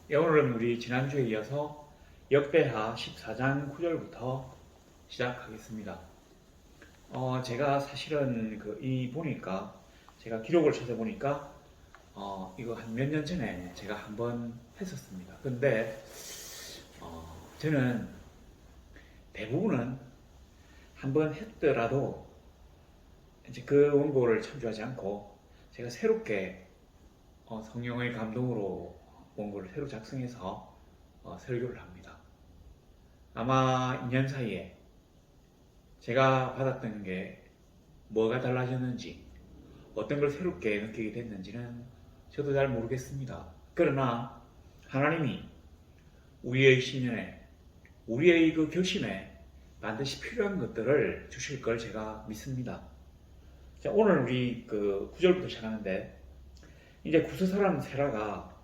오늘은 우리 지난주에 이어서 역대하 14장 9절부터 시작하겠습니다. 제가 사실은 보니까 제가 기록을 찾아보니까 이거 한 몇 년 전에 제가 한번 했었습니다. 근데 저는 대부분은 한번 했더라도 이제 그 원고를 참조하지 않고 제가 새롭게 성령의 감동으로 원고를 새로 작성해서 설교를 합니다. 아마 2년 사이에 제가 받았던 게 뭐가 달라졌는지, 어떤 걸 새롭게 느끼게 됐는지는 저도 잘 모르겠습니다. 그러나 하나님이 우리의 신년에, 우리의 그 결심에 반드시 필요한 것들을 주실 걸 제가 믿습니다. 자, 오늘 우리 9절부터 시작하는데, 이제 구스 사람 세라가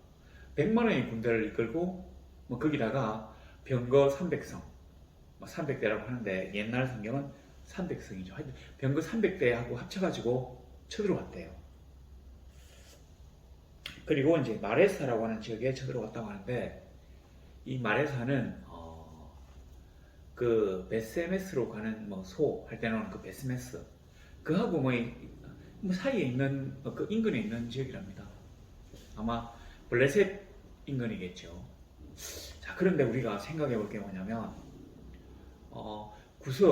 100만원의 군대를 이끌고 거기다가 병거 300성, 300대라고 하는데 옛날 성경은 300성이죠. 병거 300대하고 합쳐가지고 쳐들어왔대요. 그리고 이제 마레사라고 하는 지역에 쳐들어왔다고 하는데, 이 마레사는 그 베스메스로 가는 소 할 때는 그 베스메스 그하고 사이에 있는 그 인근에 있는 지역이랍니다. 아마 블레셋 인근이겠죠. 자, 그런데 우리가 생각해 볼 게 뭐냐면, 구스,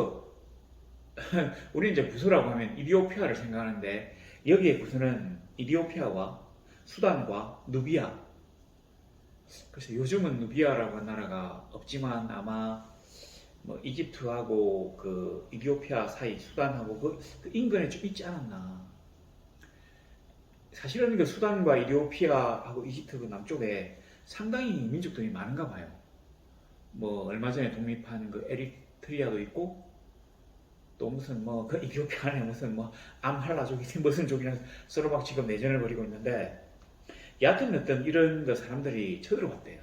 우리 이제 구스라고 하면 이디오피아를 생각하는데, 여기에 구스는 이디오피아와 수단과 누비아. 그래서 요즘은 누비아라고 하는 나라가 없지만 아마 이집트하고 그 이디오피아 사이 수단하고 그 인근에 좀 있지 않았나. 사실은 그 수단과 이디오피아하고 이집트 그 남쪽에 상당히 민족들이 많은가 봐요. 얼마 전에 독립한 그 에리트리아도 있고, 또 무슨 그 이디오피아 안에 무슨 암할라족이 무슨 족이랑 서로 막 지금 내전을 벌이고 있는데, 여하튼 어떤 이런 그 사람들이 쳐들어왔대요.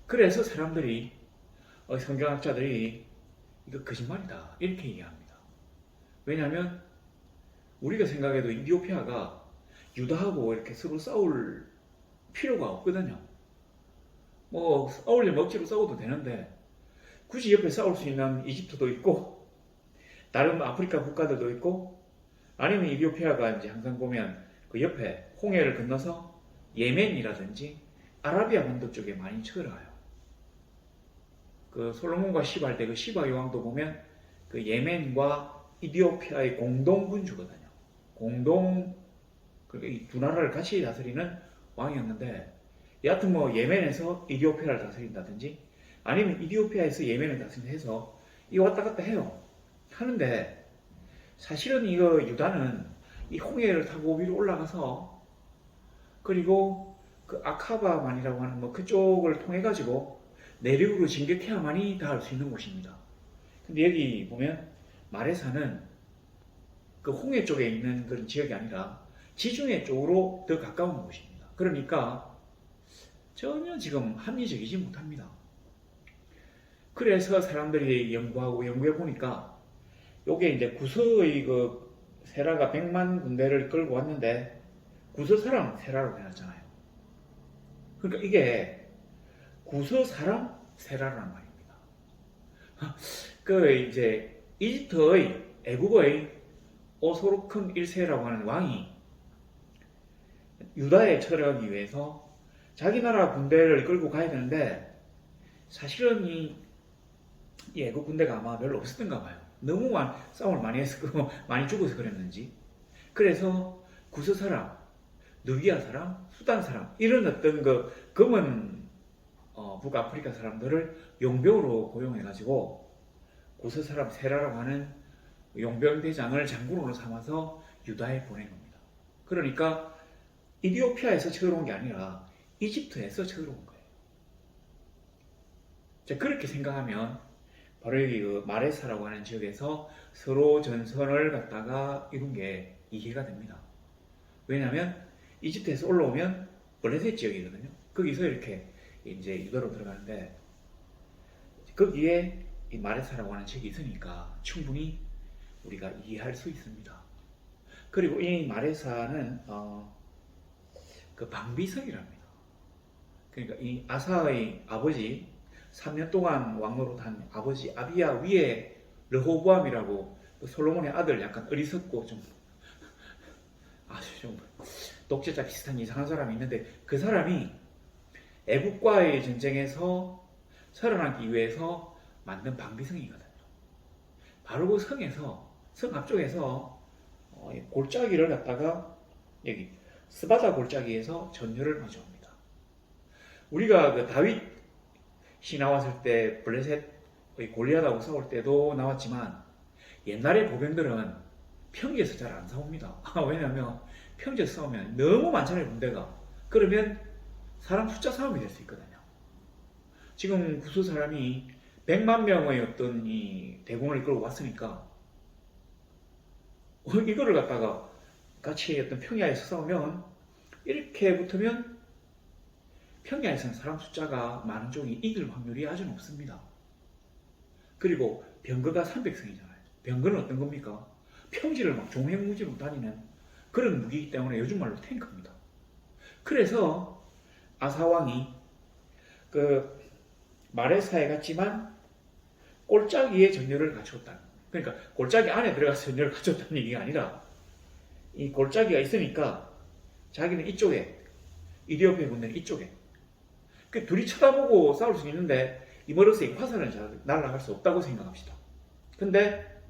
그래서 사람들이 성경학자들이 이거 거짓말이다 이렇게 얘기합니다. 왜냐하면 우리가 생각해도 이디오피아가 유다하고 이렇게 서로 싸울 필요가 없거든요. 싸우려면 억지로 싸워도 되는데, 굳이 옆에 싸울 수 있는 이집트도 있고, 다른 아프리카 국가들도 있고, 아니면 이디오피아가 이제 항상 보면 그 옆에 홍해를 건너서 예멘이라든지 아라비아 반도 쪽에 많이 쳐들어가요. 그 솔로몬과 시바 할 때 그 시바 여왕도 보면 그 예멘과 이디오피아의 공동 군주거든요. 그러니까 이 두 나라를 같이 다스리는 왕이었는데, 여하튼 예멘에서 이디오피아를 다스린다든지 아니면 이디오피아에서 예멘을 다스린다 해서 이 왔다 갔다 해요. 하는데 사실은 이거 유다는 이 홍해를 타고 위로 올라가서, 그리고 그 아카바만이라고 하는 그쪽을 통해 가지고 내륙으로 진격해야만이 닿을 수 있는 곳입니다. 근데 여기 보면 마레사는 그 홍해 쪽에 있는 그런 지역이 아니라 지중해 쪽으로 더 가까운 곳입니다. 그러니까 전혀 지금 합리적이지 못합니다. 그래서 사람들이 연구해 보니까 요게 이제 구스의 그 세라가 100만 군대를 끌고 왔는데 구스 사람 세라로 해놨잖아요. 그러니까 이게 구스 사람 세라라는 말입니다. 그 이제 이집트의 애국의 오소르큰 1세라고 하는 왕이 유다에 쳐들어가기 위해서 자기 나라 군대를 끌고 가야 되는데, 사실은 이 애국 군대가 아마 별로 없었던가 봐요. 너무 싸움을 많이 해서 많이 죽어서 그랬는지. 그래서 구스 사람, 누비아 사람, 수단 사람 이런 어떤 그 검은 북아프리카 사람들을 용병으로 고용해가지고 구스 사람 세라라고 하는 용병대장을 장군으로 삼아서 유다에 보낸 겁니다. 그러니까 이디오피아에서 쳐들어온 게 아니라 이집트에서 쳐들어온 거예요. 자, 그렇게 생각하면 바로 여기 그 마레사라고 하는 지역에서 서로 전선을 갖다가 이룬 게 이해가 됩니다. 왜냐하면 이집트에서 올라오면 블레셋 지역이거든요. 거기서 이렇게 이제 유다로 들어가는데, 거기에 이 마레사라고 하는 지역이 있으니까 충분히 우리가 이해할 수 있습니다. 그리고 이 마레사는 그 방비성이랍니다. 그러니까 이 아사의 아버지 3년 동안 왕노릇한 아버지 아비야 위에 르호보암이라고 그 솔로몬의 아들 약간 어리석고 좀 아주 좀 독재자 비슷한 이상한 사람이 있는데 그 사람이 애국과의 전쟁에서 살아나기 위해서 만든 방비성이거든요. 바로 그 성에서 성 앞쪽에서 골짜기를 갖다가 여기 스바다 골짜기에서 전율을 마주합니다. 우리가 그 다윗이 나왔을 때 블레셋 골리앗하고 싸울 때도 나왔지만 옛날의 보병들은 평지에서 잘 안 싸웁니다. 왜냐하면 평지에서 싸우면 너무 많잖아요, 군대가. 그러면 사람 숫자 싸움이 될 수 있거든요. 지금 구수 사람이 100만 명의 어떤 이 대군을 이끌고 왔으니까 이거를 갖다가 같이 어떤 평야에서 싸우면 이렇게 붙으면 평야에서는 사람 숫자가 많은 쪽이 이길 확률이 아주 높습니다. 그리고 병거가 300승이잖아요. 병거는 어떤 겁니까? 평지를 막 종횡무진으로 다니는 그런 무기이기 때문에 요즘 말로 탱크입니다. 그래서 아사왕이 그 마레사에 갔지만 골짜기에 전열을 갖췄다. 그러니까 골짜기 안에 들어가서 전열을 갖췄다는 얘기가 아니라 이 골짜기가 있으니까 자기는 이쪽에 이디오피아 군대는 이쪽에 그 둘이 쳐다보고 싸울 수 있는데 이머러스에 화살은 잘 날아갈 수 없다고 생각합시다. 근데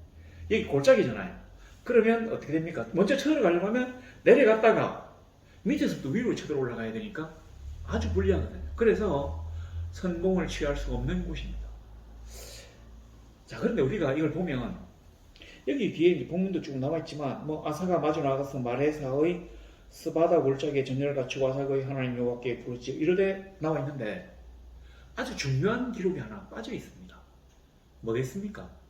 여기 골짜기잖아요. 그러면 어떻게 됩니까? 먼저 쳐들어가려고 하면 내려갔다가 밑에서부터 위로 쳐들어 올라가야 되니까 아주 불리하거든요. 그래서 성공을 취할 수 없는 곳입니다. 자, 그런데 우리가 이걸 보면 여기 뒤에 이제 본문도 쭉 나와있지만 뭐 아사가 마주 나가서 마레사의 스바다 골짜기에 전열을 갖추고 아사의 하나님 여호와께 부르짖어 이르되 나와있는데 아주 중요한 기록이 하나 빠져 있습니다. 뭐겠습니까?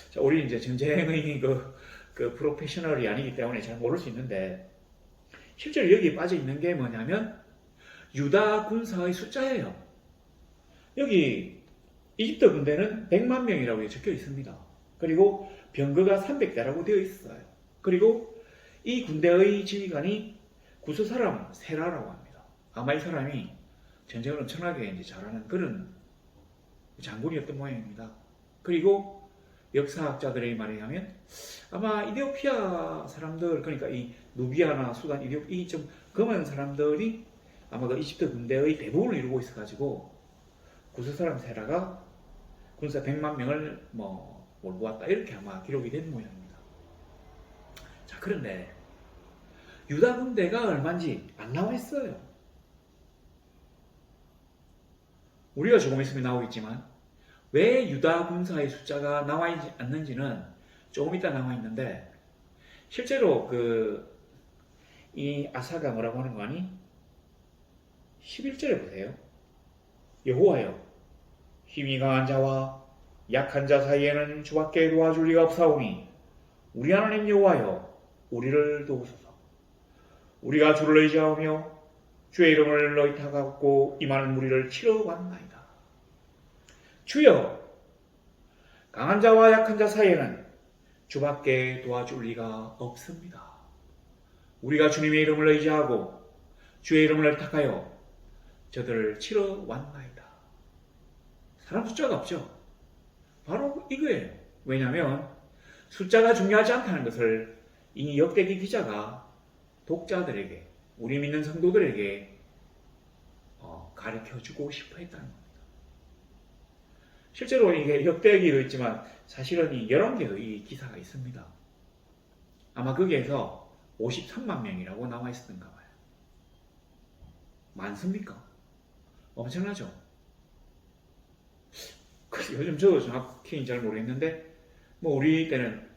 자, 우리 이제 전쟁의 그 프로페셔널이 아니기 때문에 잘 모를 수 있는데 실제로 여기에 빠져 있는 게 뭐냐면 유다 군사의 숫자예요. 여기 이집트 군대는 100만 명이라고 적혀 있습니다. 그리고 병거가 300대라고 되어 있어요. 그리고 이 군대의 지휘관이 구스 사람 세라라고 합니다. 아마 이 사람이 전쟁을 엄청나게 이제 잘하는 그런 장군이었던 모양입니다. 그리고 역사학자들의 말에 의하면 아마 이디오피아 사람들, 그러니까 이 누비아나 수단, 이디오피아 이 좀 검은 사람들이 아마 그 이집트 군대의 대부분을 이루고 있어가지고 구스 사람 세라가 군사 100만 명을 몰고 왔다 이렇게 아마 기록이 된 모양입니다. 자, 그런데 유다 군대가 얼마인지 안 나와 있어요. 우리가 조금 있으면 나오겠지만 왜 유다 군사의 숫자가 나와 있지 않는지는 조금 이따 나와 있는데 실제로 이 아사가 뭐라고 하는 거 아니? 11절에 보세요. 여호와여 힘이 강한 자와 약한 자 사이에는 주밖에 도와줄 리가 없사오니 우리 하나님 여호와여 우리를 도우소서. 우리가 주를 의지하며 주의 이름을 너희 타갖고 이 많은 무리를 치러 왔나이다. 주여 강한 자와 약한 자 사이에는 주밖에 도와줄 리가 없습니다. 우리가 주님의 이름을 의지하고 주의 이름을 택하여 저들을 치러 왔나이다. 사람 숫자가 없죠. 바로 이거예요. 왜냐하면 숫자가 중요하지 않다는 것을 이 역대기 기자가 독자들에게, 우리 믿는 성도들에게 가르쳐주고 싶어 했다는 겁니다. 실제로 이게 역대기도 있지만 사실은 이 여러 개의 기사가 있습니다. 아마 거기에서 53만 명이라고 나와 있었던가 봐요. 많습니까? 엄청나죠? 요즘 저도 정확히 잘 모르겠는데 우리 때는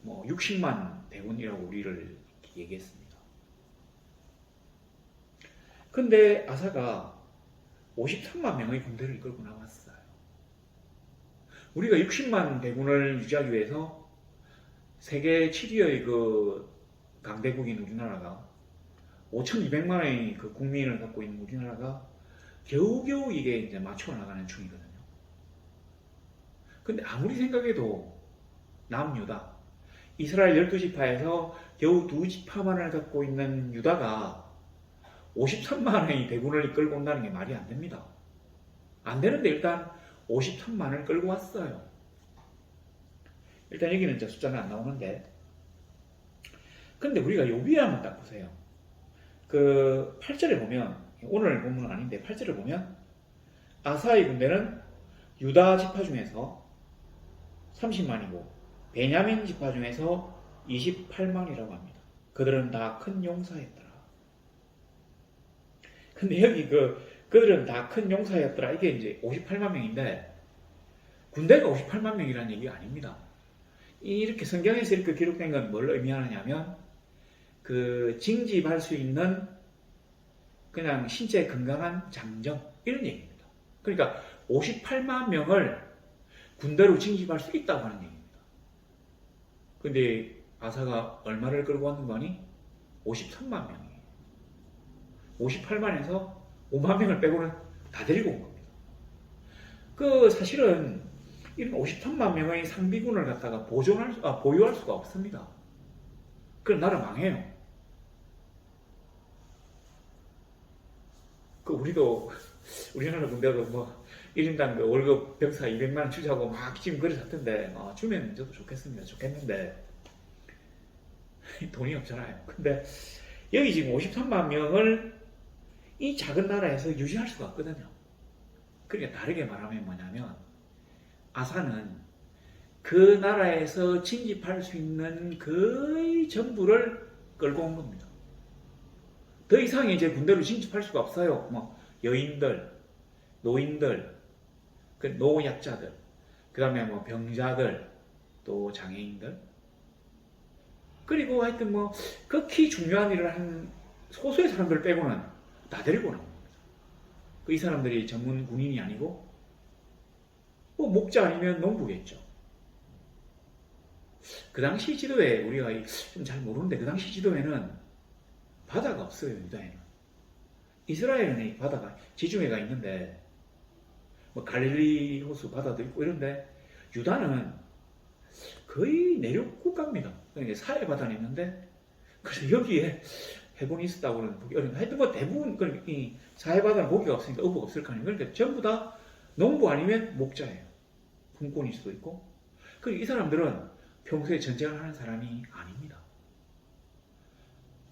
60만 대군이라고 우리를 얘기했습니다. 근데 아사가 53만 명의 군대를 이끌고 나왔어요. 우리가 60만 대군을 유지하기 위해서 세계 7위의 그 강대국인 우리나라가 5,200만의 그 국민을 갖고 있는 우리나라가 겨우겨우 이게 이제 맞춰 나가는 중이거든요. 근데 아무리 생각해도 남유다, 이스라엘 12지파에서 겨우 2지파만을 갖고 있는 유다가 53만 원이 대군을 끌고 온다는 게 말이 안 됩니다. 안 되는데 일단 53만 원을 끌고 왔어요. 일단 여기는 이제 숫자는 안 나오는데, 근데 우리가 요비하면 딱 보세요. 그 8절에 보면, 오늘 본문은 아닌데 8절에 보면 아사의 군대는 유다 지파 중에서 30만이고 베냐민 지파 중에서 28만이라고 합니다. 그들은 다 큰 용사였더라. 근데 여기 그들은 다 큰 용사였더라, 이게 이제 58만 명인데 군대가 58만 명이라는 얘기가 아닙니다. 이렇게 성경에서 이렇게 기록된 건 뭘 의미하느냐면 그 징집할 수 있는 그냥 신체 건강한 장정, 이런 얘기입니다. 그러니까 58만 명을 군대로 징집할 수 있다고 하는 얘기입니다. 근데 아사가 얼마를 끌고 왔는 거니? 53만 명이에요. 58만에서 5만 명을 빼고는 다 데리고 온 겁니다. 그 사실은 이런 53만 명의 상비군을 갖다가 보유할 수가 없습니다. 그럼 나라 망해요. 그 우리나라 군대도 뭐 1인당 그 월급 병사 200만 원 주자고 막 지금 그래 샀던데, 주면 저도 좋겠는데 돈이 없잖아요. 근데 여기 지금 53만 명을 이 작은 나라에서 유지할 수가 없거든요. 그러니까 다르게 말하면 뭐냐면 아사는 그 나라에서 침입할 수 있는 거의 전부를 끌고 온 겁니다. 더 이상 이제 군대로 침입할 수가 없어요. 뭐 여인들, 노인들, 그 노약자들, 그 다음에 뭐 병자들, 또 장애인들, 그리고 하여튼 뭐 극히 중요한 일을 한 소수의 사람들 빼고는 다 데리고 나온 겁니다. 이 사람들이 전문 군인이 아니고 뭐 목자 아니면 농부겠죠. 그 당시 지도에 우리가 좀 잘 모르는데 그 당시 지도에는 바다가 없어요. 유다에는. 이스라엘은 바다가 지중해가 있는데 뭐 갈릴리 호수 바다도 있고 이런데 유다는 거의 내륙 국가입니다. 그러니까 사해 바다는 있는데 그래서 여기에 해군이 있었다고는 보기 어렵다. 하여튼 뭐 대부분 이 사해 바다는 고기가 없으니까 어부가 없을 거 아니에요. 그러니까 전부 다 농부 아니면 목자예요. 품꾼일 수도 있고. 그리고 이 사람들은 평소에 전쟁을 하는 사람이 아닙니다.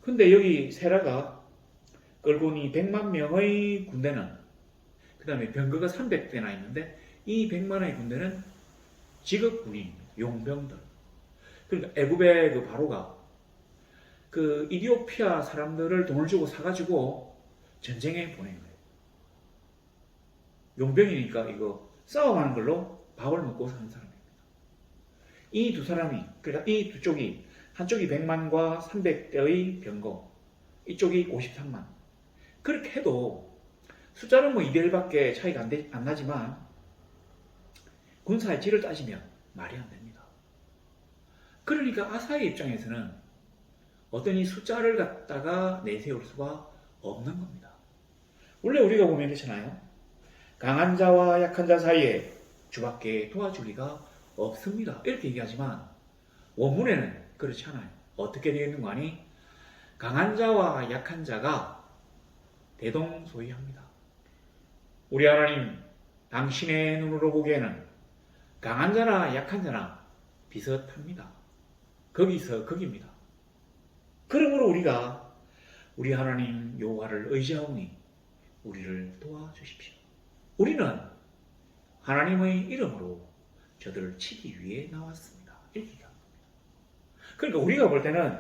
근데 여기 세라가 끌고 온 이 100만 명의 군대는, 그 다음에 병거가 300대나 있는데 이 100만의 군대는 직업 군인입니다. 용병들. 그러니까 애굽의 그 바로가 그 이디오피아 사람들을 돈을 주고 사가지고 전쟁에 보낸 거예요. 용병이니까 이거 싸움하는 걸로 밥을 먹고 사는 사람입니다. 이 두 사람이, 그러니까 이 두 쪽이, 한쪽이 100만과 300대의 병거, 이쪽이 53만. 그렇게 해도 숫자는 뭐 2대1밖에 차이가 안 나지만 군사의 질을 따지면 말이 안 됩니다. 그러니까 아사의 입장에서는 어떤 이 숫자를 갖다가 내세울 수가 없는 겁니다. 원래 우리가 보면 그렇잖아요. 강한 자와 약한 자 사이에 주밖에 도와줄 리가 없습니다. 이렇게 얘기하지만 원문에는 그렇지 않아요. 어떻게 되어 있는 거 아니? 강한 자와 약한 자가 대동소이합니다. 우리 하나님, 당신의 눈으로 보기에는 강한 자나 약한 자나 비슷합니다. 거기서 거기입니다. 그러므로 우리가 우리 하나님 여호와를 의지하오니 우리를 도와주십시오. 우리는 하나님의 이름으로 저들을 치기 위해 나왔습니다. 이렇게 얘기합니다. 그러니까 우리가 볼 때는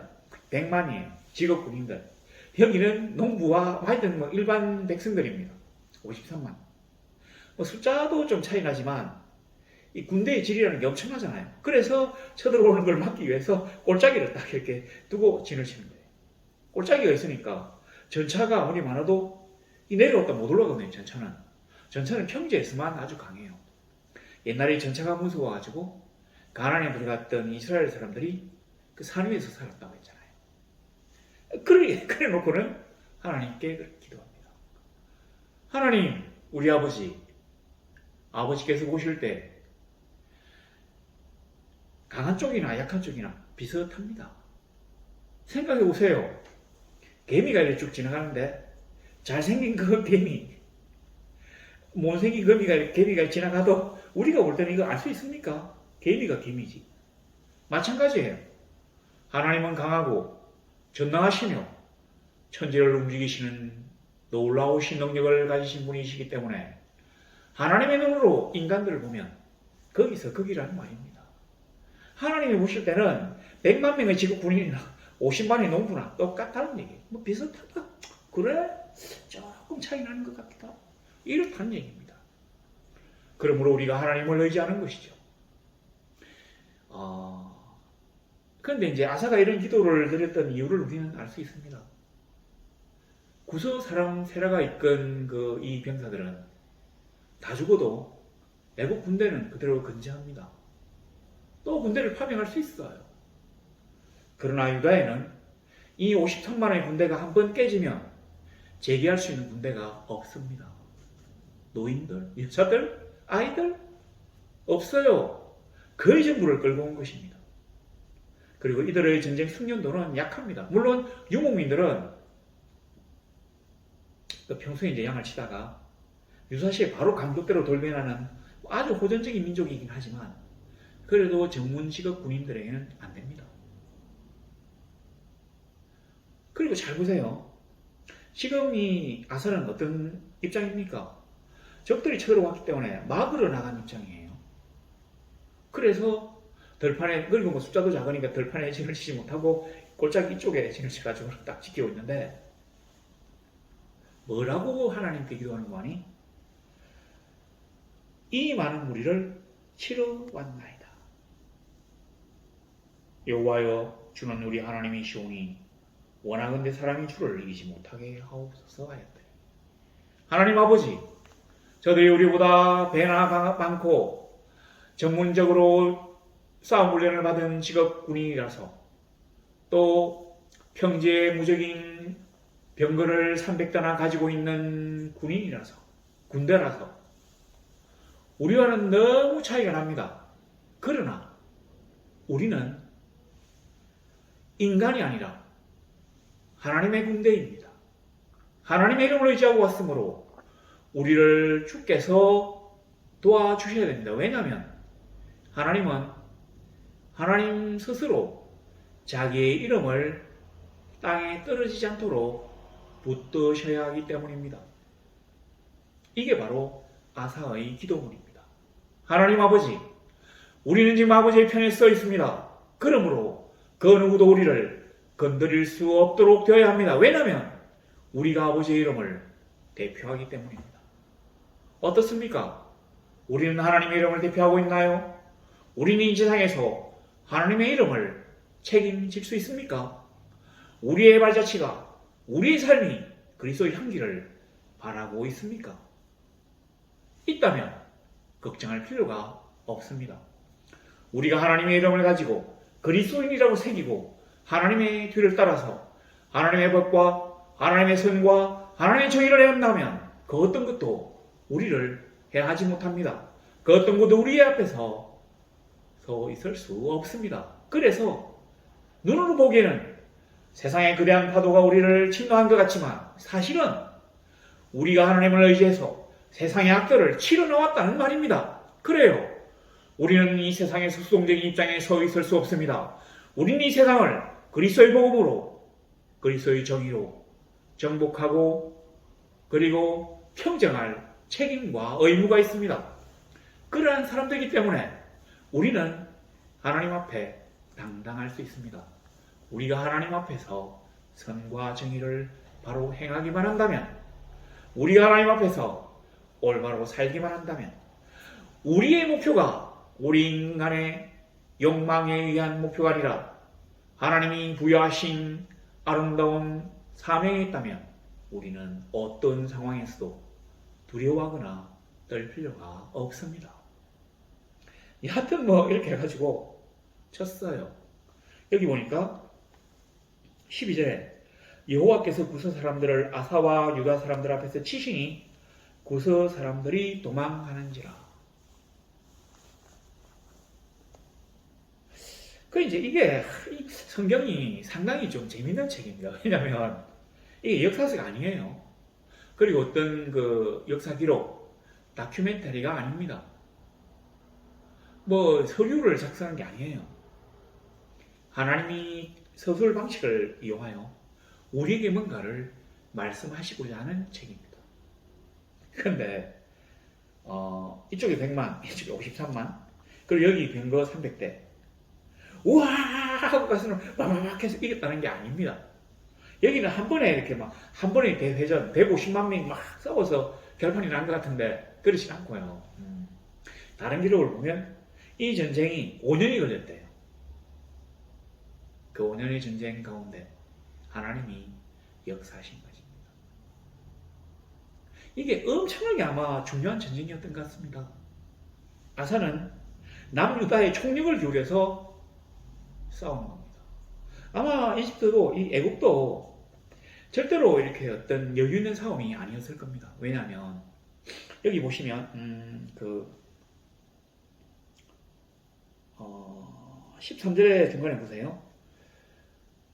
100만이에요. 직업 군인들. 여기는 농부와 하여튼 뭐 일반 백성들입니다. 53만. 뭐 숫자도 좀 차이 나지만 이 군대의 질이라는 게 엄청나잖아요. 그래서 쳐들어오는 걸 막기 위해서 골짜기를 딱 이렇게 두고 진을 치는 거예요. 골짜기가 있으니까 전차가 아무리 많아도 이 내려왔다 못 올라가거든요. 전차는 평지에서만 아주 강해요. 옛날에 전차가 무서워가지고 가나안에 들어갔던 이스라엘 사람들이 그 산 위에서 살았다고 했잖아요. 그래 놓고는 하나님께 기도합니다. 하나님, 우리 아버지께서 보실 때 강한 쪽이나 약한 쪽이나 비슷합니다. 생각해 보세요. 개미가 이렇게 쭉 지나가는데 잘생긴 그 개미, 못생긴 개미가 지나가도 우리가 볼 때는 이거 알 수 있습니까? 개미가 개미지. 마찬가지예요. 하나님은 강하고 전능하시며 천지를 움직이시는 놀라우신 능력을 가지신 분이시기 때문에 하나님의 눈으로 인간들을 보면 거기서 거기라는 말입니다. 하나님이 보실 때는 100만 명의 지구 군인이나 50만의 농부나 똑같다는 얘기예요. 뭐 비슷하다. 그래? 조금 차이 나는 것 같기도 하고. 이렇다는 얘기입니다. 그러므로 우리가 하나님을 의지하는 것이죠. 그런데 이제 아사가 이런 기도를 드렸던 이유를 우리는 알 수 있습니다. 구서 사람 세라가 이끈 이 병사들은 다 죽어도 애국 군대는 그대로 건재합니다. 또 군대를 파병할 수 있어요. 그러나 유다에는 이 50천만의 군대가 한 번 깨지면 재기할 수 있는 군대가 없습니다. 노인들, 여자들, 아이들 없어요. 거의 전부를 끌고 온 것입니다. 그리고 이들의 전쟁 숙련도는 약합니다. 물론 유목민들은 평소에 이제 양을 치다가 유사시에 바로 강도대로 돌변하는 아주 호전적인 민족이긴 하지만 그래도 전문 직업 군인들에게는 안 됩니다. 그리고 잘 보세요. 지금 이 아사는 어떤 입장입니까? 적들이 쳐들어왔기 때문에 막으러 나간 입장이에요. 그래서 들판에, 그리고 뭐 숫자도 작으니까 들판에 진을 치지 못하고 골짜기 이쪽에 진을 쳐가지고 딱 지키고 있는데 뭐라고 하나님께 기도하는 거 아니? 이 많은 무리를 치러 왔나이다. 여호와여, 주는 우리 하나님이시오니 원하건대 사람이 주를 이기지 못하게 하옵소서 하였대. 하나님 아버지, 저들이 우리보다 배나 많고 전문적으로 싸움 훈련을 받은 직업 군인이라서 또 평지에 무적인 병거를 300대나 가지고 있는 군인이라서 군대라서 우리와는 너무 차이가 납니다. 그러나 우리는 인간이 아니라 하나님의 군대입니다. 하나님의 이름을 의지하고 왔으므로 우리를 주께서 도와주셔야 됩니다. 왜냐하면 하나님은 하나님 스스로 자기의 이름을 땅에 떨어지지 않도록 붙드셔야 하기 때문입니다. 이게 바로 아사의 기도문입니다. 하나님 아버지, 우리는 지금 아버지의 편에 서 있습니다. 그러므로 그 누구도 우리를 건드릴 수 없도록 되어야 합니다. 왜냐하면 우리가 아버지의 이름을 대표하기 때문입니다. 어떻습니까? 우리는 하나님의 이름을 대표하고 있나요? 우리는 이 세상에서 하나님의 이름을 책임질 수 있습니까? 우리의 발자취가, 우리의 삶이 그리스도의 향기를 바라고 있습니까? 있다면 걱정할 필요가 없습니다. 우리가 하나님의 이름을 가지고 그리스도인이라고 새기고 하나님의 뒤를 따라서 하나님의 법과 하나님의 선과 하나님의 정의를 해온다면 그 어떤 것도 우리를 해하지 못합니다. 그 어떤 것도 우리 앞에서 서 있을 수 없습니다. 그래서 눈으로 보기에는 세상의 거대한 파도가 우리를 침노한 것 같지만 사실은 우리가 하나님을 의지해서 세상의 악들을 치러 나왔다는 말입니다. 그래요. 우리는 이 세상의 수동적인 입장에 서 있을 수 없습니다. 우리는 이 세상을 그리스도의 복음으로, 그리스도의 정의로 정복하고 그리고 평정할 책임과 의무가 있습니다. 그러한 사람들이기 때문에 우리는 하나님 앞에 당당할 수 있습니다. 우리가 하나님 앞에서 선과 정의를 바로 행하기만 한다면, 우리가 하나님 앞에서 올바로 살기만 한다면, 우리의 목표가 우리 인간의 욕망에 의한 목표가 아니라 하나님이 부여하신 아름다운 사명이 있다면 우리는 어떤 상황에서도 두려워하거나 떨 필요가 없습니다. 하여튼 이렇게 해가지고 쳤어요. 여기 보니까 12절에 여호와께서 구서 사람들을 아사와 유다 사람들 앞에서 치시니 구서 사람들이 도망하는지라. 이게 성경이 상당히 좀 재밌는 책입니다. 왜냐하면 이게 역사서가 아니에요. 그리고 어떤 그 역사 기록, 다큐멘터리가 아닙니다. 뭐 서류를 작성한 게 아니에요. 하나님이 서술 방식을 이용하여 우리에게 뭔가를 말씀하시고자 하는 책입니다. 그런데 이쪽에 100만, 이쪽에 53만, 그리고 여기 병거 300대. 우와 하고 가서는 와와왁 해서 이겼다는 게 아닙니다. 여기는 한 번에 이렇게 막 한 번에 대회전 150만 명이 막 싸워서 결판이 난 것 같은데 그렇진 않고요. 다른 기록을 보면 이 전쟁이 5년이 걸렸대요. 그 5년의 전쟁 가운데 하나님이 역사하신 것입니다. 이게 엄청나게 아마 중요한 전쟁이었던 것 같습니다. 아사는 남유다의 총력을 기울여서 싸우는 겁니다. 아마 이집트도 이 애국도 절대로 이렇게 어떤 여유 있는 싸움이 아니었을 겁니다. 왜냐하면 여기 보시면 13절의 중간에 보세요.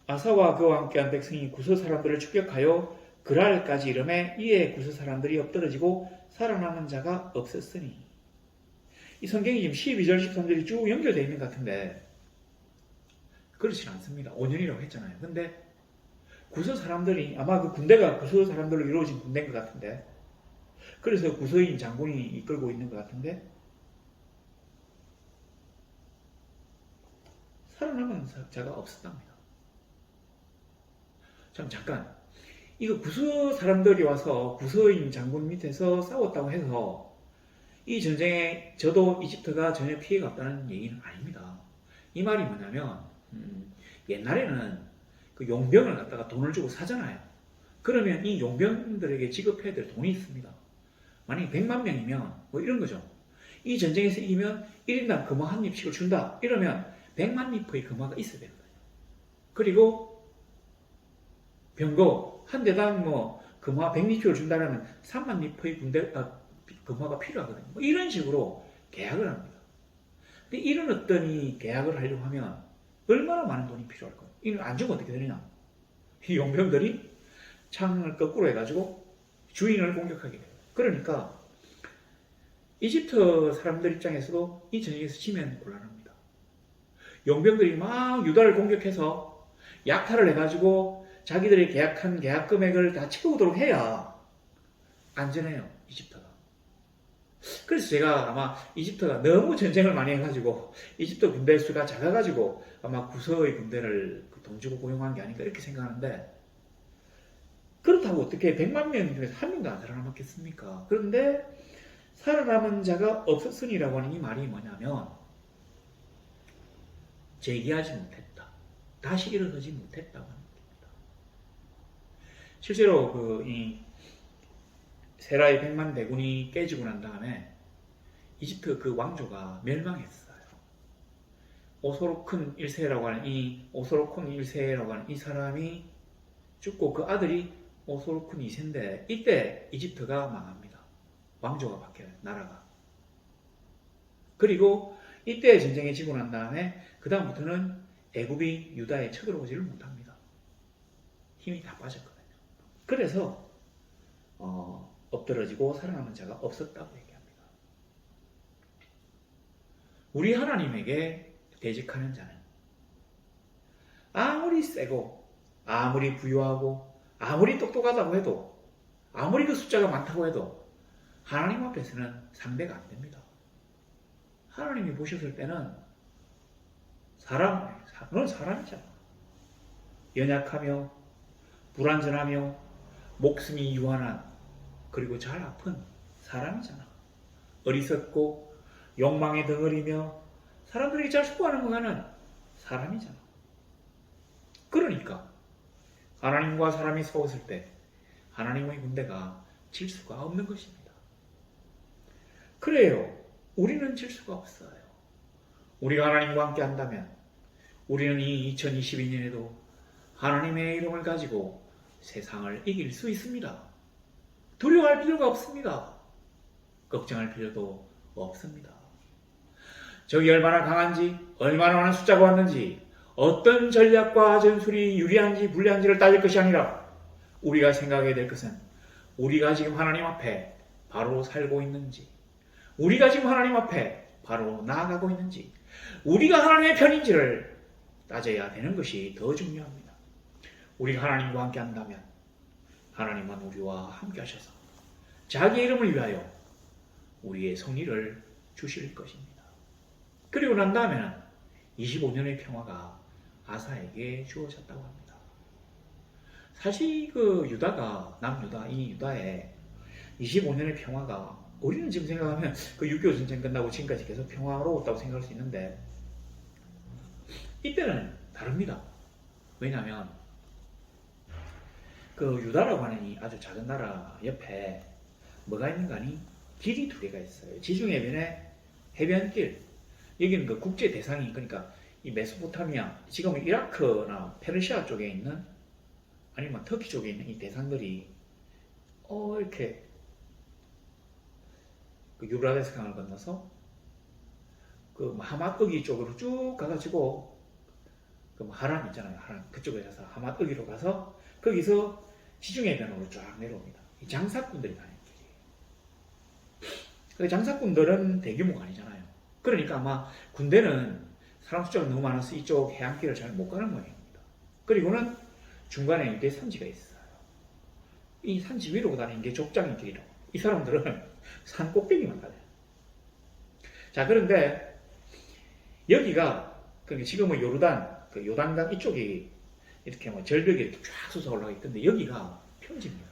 아사와 그와 함께한 백성이 구스 사람들을 추격하여 그랄까지 이름에 이에 구스 사람들이 엎드러지고 살아남은 자가 없었으니. 이 성경이 지금 12절 13절이 쭉 연결되어 있는 것 같은데 그렇진 않습니다. 5년이라고 했잖아요. 근데 구스 사람들이 아마 그 군대가 구스 사람들로 이루어진 군대인 것 같은데 그래서 구스인 장군이 이끌고 있는 것 같은데 살아남은 자가 없었답니다. 잠깐 이거 구스 사람들이 와서 구스인 장군 밑에서 싸웠다고 해서 이 전쟁에 저도 이집트가 전혀 피해가 없다는 얘기는 아닙니다. 이 말이 뭐냐면 옛날에는 그 용병을 갖다가 돈을 주고 사잖아요. 그러면 이 용병들에게 지급해야 될 돈이 있습니다. 만약에 100만 명이면 뭐 이런 거죠. 이 전쟁에서 이기면 1인당 금화 한 입씩을 준다. 이러면 100만 립의 금화가 있어야 되거든요. 그리고 병거 한 대당 뭐 금화 100립씩을 준다면 3만 립의 금화가 필요하거든요. 뭐 이런 식으로 계약을 합니다. 근데 이런 어떤 이 계약을 하려고 하면 얼마나 많은 돈이 필요할까요? 이거 안 주면 어떻게 되느냐? 이 용병들이 창을 거꾸로 해가지고 주인을 공격하게 돼요. 그러니까 이집트 사람들 입장에서도 이 전쟁에서 지면 곤란합니다. 용병들이 막 유다를 공격해서 약탈을 해가지고 자기들이 계약한 계약 금액을 다 채우도록 해야 안전해요. 이집트가. 그래서 제가 아마 이집트가 너무 전쟁을 많이 해가지고 이집트 군대 수가 작아가지고 아마 구서의 군대를 돈 주고 고용한 게 아닌가 이렇게 생각하는데 그렇다고 어떻게 100만 명 중에서 한 명도 안 살아남았겠습니까? 그런데 살아남은 자가 없었으니라고 하는 이 말이 뭐냐면 재기하지 못했다. 다시 일어서지 못했다고 하는 겁니다. 실제로 이 세라의 100만 대군이 깨지고 난 다음에 이집트 그 왕조가 멸망했어요. 오소로큰 1세라고 하는 이 오소로큰 1세라고 하는 이 사람이 죽고 그 아들이 오소로큰 2세인데 이때 이집트가 망합니다. 왕조가 바뀌어요. 나라가. 그리고 이때 전쟁에 지고 난 다음에 그 다음부터는 애굽이 유다에 쳐들어오지를 못합니다. 힘이 다 빠졌거든요. 그래서 엎드러지고 살아남은 자가 없었다고 얘기합니다. 우리 하나님에게 대적하는 자는 아무리 세고 아무리 부유하고 아무리 똑똑하다고 해도 아무리 그 숫자가 많다고 해도 하나님 앞에서는 상대가 안 됩니다. 하나님이 보셨을 때는 너는 사람이잖아. 연약하며 불완전하며 목숨이 유한한 그리고 잘 아픈 사람이잖아. 어리석고 욕망에 덩어리며 사람들에게 잘 수고하는 것과는 사람이잖아. 그러니까 하나님과 사람이 싸웠을 때 하나님의 군대가 질 수가 없는 것입니다. 그래요. 우리는 질 수가 없어요. 우리가 하나님과 함께 한다면 우리는 이 2022년에도 하나님의 이름을 가지고 세상을 이길 수 있습니다. 두려워할 필요가 없습니다. 걱정할 필요도 없습니다. 적이 얼마나 강한지, 얼마나 많은 숫자가 왔는지, 어떤 전략과 전술이 유리한지 불리한지를 따질 것이 아니라 우리가 생각해야 될 것은 우리가 지금 하나님 앞에 바로 살고 있는지, 우리가 지금 하나님 앞에 바로 나아가고 있는지, 우리가 하나님의 편인지를 따져야 되는 것이 더 중요합니다. 우리가 하나님과 함께 한다면 하나님은 우리와 함께 하셔서 자기 이름을 위하여 우리의 성리를 주실 것입니다. 그리고 난 다음에는 25년의 평화가 아사에게 주어졌다고 합니다. 사실 그 유다가, 남유다, 이 유다의 25년의 평화가 우리는 지금 생각하면 그 6.25 전쟁 끝나고 지금까지 계속 평화로웠다고 생각할 수 있는데 이때는 다릅니다. 왜냐하면 그 유다라고 하는 이 아주 작은 나라 옆에 뭐가 있는가 하니 길이 두 개가 있어요. 지중해변의 해변길. 여기는 그 국제 대상이, 그러니까 이 메소포타미아, 지금은 이라크나 페르시아 쪽에 있는, 아니면 터키 쪽에 있는 이 대상들이 이렇게 그 유브라데스 강을 건너서 그 하맛거기 쪽으로 쭉 가가지고 그 하란 있잖아요. 하란 그쪽에 가서 하맛거기로 가서 거기서 지중해변으로 쫙 내려옵니다. 이 장사꾼들이 가는 길이에요. 장사꾼들은 대규모가 아니잖아요. 그러니까 아마 군대는 사람 숫자가 너무 많아서 이쪽 해안길을 잘 못 가는 모양입니다. 그리고는 중간에 이렇게 산지가 있어요. 이 산지 위로 다니는 게 족장의 길이라고. 이 사람들은 산 꼭대기만 가요. 자, 그런데 여기가 지금은 요르단, 그 요단강 이쪽이 이렇게 뭐 절벽이 이렇게 쫙 솟아 올라가 있던데 여기가 평지입니다.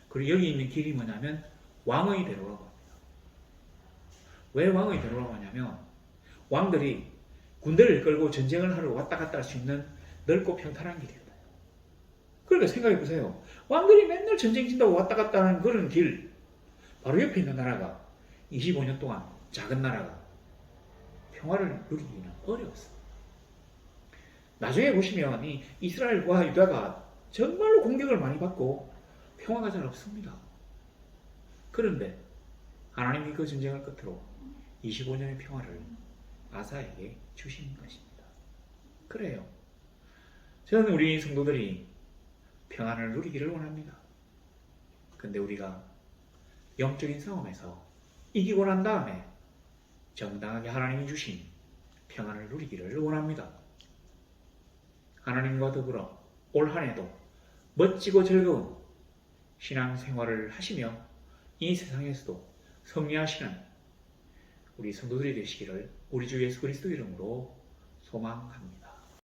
그리고 여기 있는 길이 뭐냐면 왕의 대로라고 합니다. 왜 왕의 대로라고 하냐면 왕들이 군대를 끌고 전쟁을 하러 왔다 갔다 할 수 있는 넓고 평탄한 길이거든요. 그러니까 생각해 보세요. 왕들이 맨날 전쟁 진다고 왔다 갔다 하는 그런 길, 바로 옆에 있는 나라가 25년 동안 작은 나라가 평화를 누리기는 어려웠어요. 나중에 보시면 이 이스라엘과 유다가 정말로 공격을 많이 받고 평화가 잘 없습니다. 그런데 하나님이 그 전쟁을 끝으로 25년의 평화를 아사에게 주신 것입니다. 그래요. 저는 우리 성도들이 평안을 누리기를 원합니다. 근데 우리가 영적인 싸움에서 이기고 난 다음에 정당하게 하나님이 주신 평안을 누리기를 원합니다. 하나님과 더불어 올 한 해도 멋지고 즐거운 신앙생활을 하시며 이 세상에서도 승리하시는 우리 성도들이 되시기를 우리 주 예수 그리스도 이름으로 소망합니다.